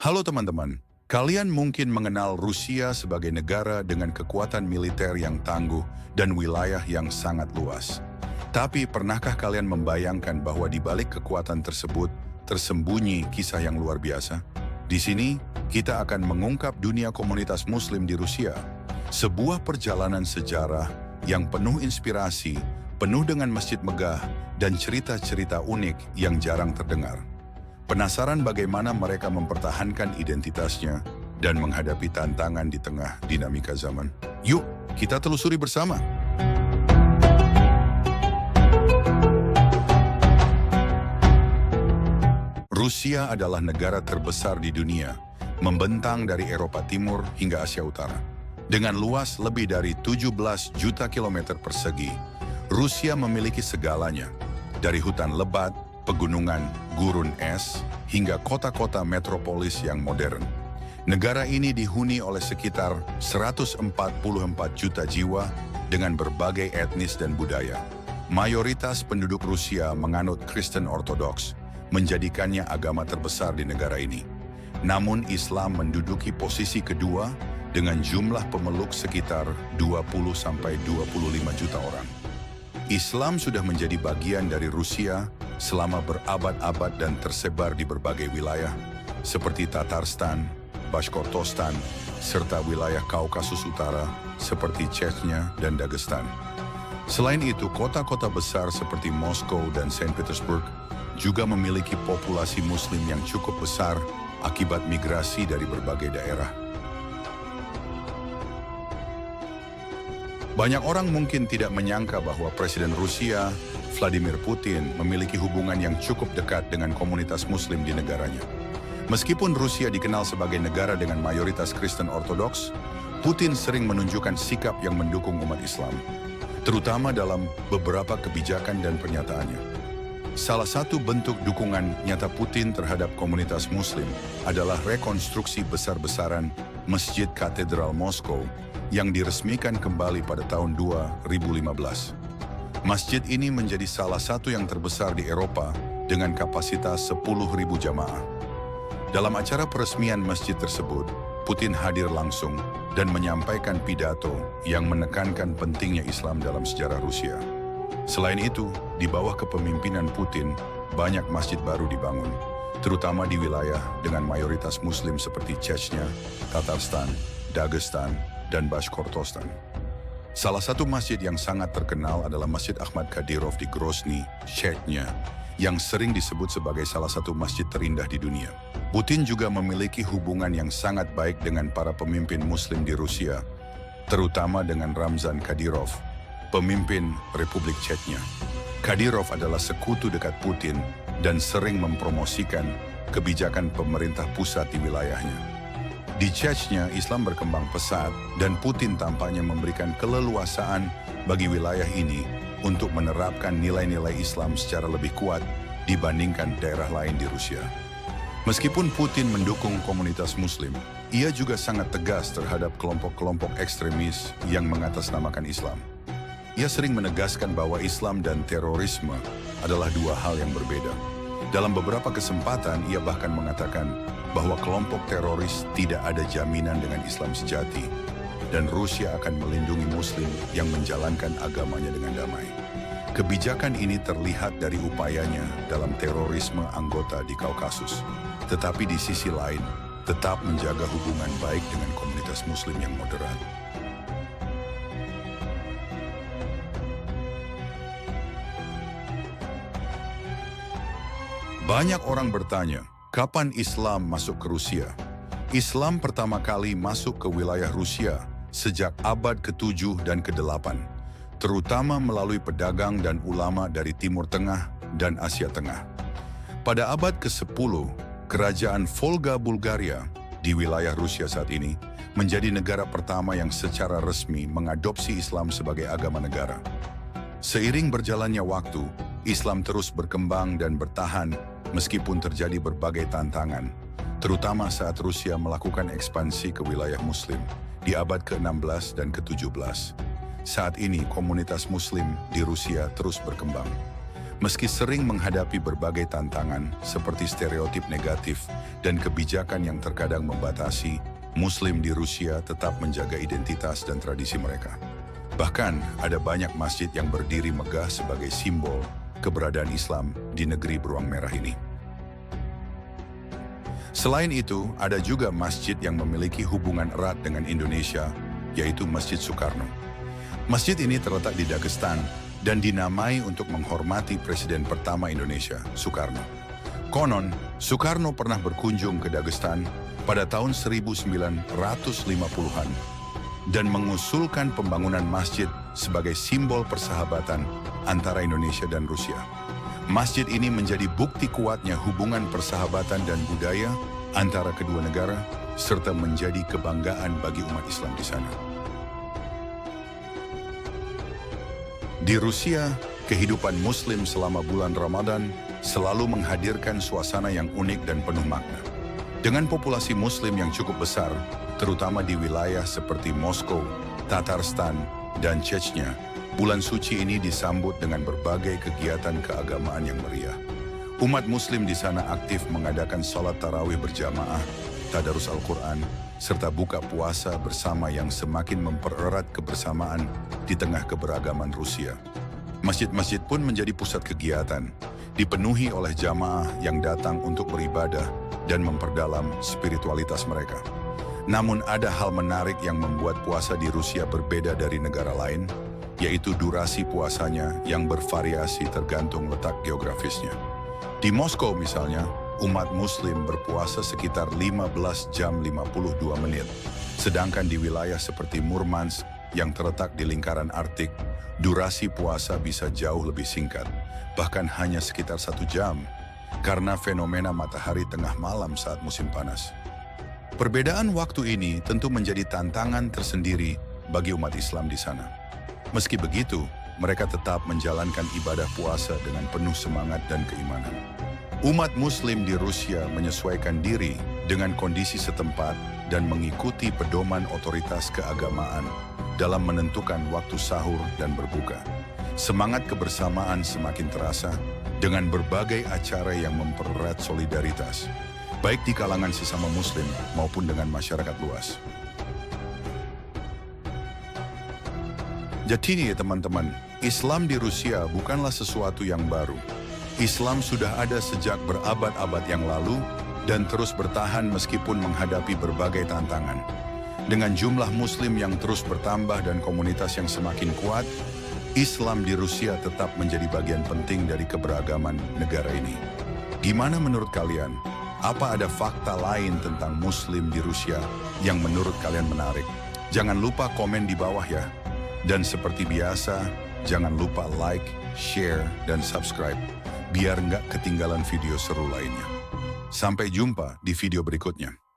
Halo teman-teman, kalian mungkin mengenal Rusia sebagai negara dengan kekuatan militer yang tangguh dan wilayah yang sangat luas. Tapi pernahkah kalian membayangkan bahwa di balik kekuatan tersebut tersembunyi kisah yang luar biasa? Di sini, kita akan mengungkap dunia komunitas Muslim di Rusia. Sebuah perjalanan sejarah yang penuh inspirasi, penuh dengan masjid megah, dan cerita-cerita unik yang jarang terdengar. Penasaran bagaimana mereka mempertahankan identitasnya dan menghadapi tantangan di tengah dinamika zaman? Yuk, kita telusuri bersama. Rusia adalah negara terbesar di dunia, membentang dari Eropa Timur hingga Asia Utara. Dengan luas lebih dari 17 juta kilometer persegi, Rusia memiliki segalanya, dari hutan lebat, pegunungan, gurun es, hingga kota-kota metropolis yang modern. Negara ini dihuni oleh sekitar 144 juta jiwa dengan berbagai etnis dan budaya. Mayoritas penduduk Rusia menganut Kristen Ortodoks, menjadikannya agama terbesar di negara ini. Namun Islam menduduki posisi kedua dengan jumlah pemeluk sekitar 20-25 juta orang. Islam sudah menjadi bagian dari Rusia selama berabad-abad dan tersebar di berbagai wilayah seperti Tatarstan, Bashkortostan, serta wilayah Kaukasus Utara seperti Chechnya dan Dagestan. Selain itu, kota-kota besar seperti Moskow dan Saint Petersburg juga memiliki populasi Muslim yang cukup besar akibat migrasi dari berbagai daerah. Banyak orang mungkin tidak menyangka bahwa Presiden Rusia, Vladimir Putin, memiliki hubungan yang cukup dekat dengan komunitas Muslim di negaranya. Meskipun Rusia dikenal sebagai negara dengan mayoritas Kristen Ortodoks, Putin sering menunjukkan sikap yang mendukung umat Islam, terutama dalam beberapa kebijakan dan pernyataannya. Salah satu bentuk dukungan nyata Putin terhadap komunitas Muslim adalah rekonstruksi besar-besaran Masjid Katedral Moskow yang diresmikan kembali pada tahun 2015. Masjid ini menjadi salah satu yang terbesar di Eropa dengan kapasitas 10.000 jamaah. Dalam acara peresmian masjid tersebut, Putin hadir langsung dan menyampaikan pidato yang menekankan pentingnya Islam dalam sejarah Rusia. Selain itu, di bawah kepemimpinan Putin, banyak masjid baru dibangun, terutama di wilayah dengan mayoritas Muslim seperti Chechnya, Tatarstan, Dagestan, dan Bashkortostan. Salah satu masjid yang sangat terkenal adalah Masjid Ahmad Kadyrov di Grozny, Chechnya, yang sering disebut sebagai salah satu masjid terindah di dunia. Putin juga memiliki hubungan yang sangat baik dengan para pemimpin Muslim di Rusia, terutama dengan Ramzan Kadyrov, pemimpin Republik Chechnya. Kadyrov adalah sekutu dekat Putin dan sering mempromosikan kebijakan pemerintah pusat di wilayahnya. Di Chechnya, Islam berkembang pesat dan Putin tampaknya memberikan keleluasaan bagi wilayah ini untuk menerapkan nilai-nilai Islam secara lebih kuat dibandingkan daerah lain di Rusia. Meskipun Putin mendukung komunitas Muslim, ia juga sangat tegas terhadap kelompok-kelompok ekstremis yang mengatasnamakan Islam. Ia sering menegaskan bahwa Islam dan terorisme adalah dua hal yang berbeda. Dalam beberapa kesempatan, ia bahkan mengatakan bahwa kelompok teroris tidak ada jaminan dengan Islam sejati, dan Rusia akan melindungi Muslim yang menjalankan agamanya dengan damai. Kebijakan ini terlihat dari upayanya dalam terorisme anggota di Kaukasus, tetapi di sisi lain, tetap menjaga hubungan baik dengan komunitas Muslim yang moderat. Banyak orang bertanya, kapan Islam masuk ke Rusia? Islam pertama kali masuk ke wilayah Rusia sejak abad ke-7 dan ke-8, terutama melalui pedagang dan ulama dari Timur Tengah dan Asia Tengah. Pada abad ke-10, kerajaan Volga Bulgaria di wilayah Rusia saat ini menjadi negara pertama yang secara resmi mengadopsi Islam sebagai agama negara. Seiring berjalannya waktu, Islam terus berkembang dan bertahan meskipun terjadi berbagai tantangan, terutama saat Rusia melakukan ekspansi ke wilayah Muslim di abad ke-16 dan ke-17. Saat ini, komunitas Muslim di Rusia terus berkembang. Meski sering menghadapi berbagai tantangan seperti stereotip negatif dan kebijakan yang terkadang membatasi, Muslim di Rusia tetap menjaga identitas dan tradisi mereka. Bahkan ada banyak masjid yang berdiri megah sebagai simbol keberadaan Islam di negeri beruang merah ini. Selain itu, ada juga masjid yang memiliki hubungan erat dengan Indonesia, yaitu Masjid Soekarno. Masjid ini terletak di Dagestan dan dinamai untuk menghormati Presiden pertama Indonesia, Soekarno. Konon, Soekarno pernah berkunjung ke Dagestan pada tahun 1950-an dan mengusulkan pembangunan masjid sebagai simbol persahabatan antara Indonesia dan Rusia. Masjid ini menjadi bukti kuatnya hubungan persahabatan dan budaya antara kedua negara, serta menjadi kebanggaan bagi umat Islam di sana. Di Rusia, kehidupan Muslim selama bulan Ramadan selalu menghadirkan suasana yang unik dan penuh makna. Dengan populasi Muslim yang cukup besar, terutama di wilayah seperti Moskow, Tatarstan, dan Chechnya, bulan suci ini disambut dengan berbagai kegiatan keagamaan yang meriah. Umat Muslim di sana aktif mengadakan sholat tarawih berjamaah, tadarus Al-Quran, serta buka puasa bersama yang semakin mempererat kebersamaan di tengah keberagaman Rusia. Masjid-masjid pun menjadi pusat kegiatan, dipenuhi oleh jamaah yang datang untuk beribadah dan memperdalam spiritualitas mereka. Namun ada hal menarik yang membuat puasa di Rusia berbeda dari negara lain, yaitu durasi puasanya yang bervariasi tergantung letak geografisnya. Di Moskow misalnya, umat Muslim berpuasa sekitar 15 jam 52 menit. Sedangkan di wilayah seperti Murmansk yang terletak di lingkaran Arktik, durasi puasa bisa jauh lebih singkat, bahkan hanya sekitar 1 jam, karena fenomena matahari tengah malam saat musim panas. Perbedaan waktu ini tentu menjadi tantangan tersendiri bagi umat Islam di sana. Meski begitu, mereka tetap menjalankan ibadah puasa dengan penuh semangat dan keimanan. Umat Muslim di Rusia menyesuaikan diri dengan kondisi setempat dan mengikuti pedoman otoritas keagamaan dalam menentukan waktu sahur dan berbuka. Semangat kebersamaan semakin terasa dengan berbagai acara yang mempererat solidaritas, baik di kalangan sesama Muslim maupun dengan masyarakat luas. Jadi teman-teman, Islam di Rusia bukanlah sesuatu yang baru. Islam sudah ada sejak berabad-abad yang lalu dan terus bertahan meskipun menghadapi berbagai tantangan. Dengan jumlah Muslim yang terus bertambah dan komunitas yang semakin kuat, Islam di Rusia tetap menjadi bagian penting dari keberagaman negara ini. Gimana menurut kalian? Apa ada fakta lain tentang Muslim di Rusia yang menurut kalian menarik? Jangan lupa komen di bawah ya. Dan seperti biasa, jangan lupa like, share, dan subscribe, biar nggak ketinggalan video seru lainnya. Sampai jumpa di video berikutnya.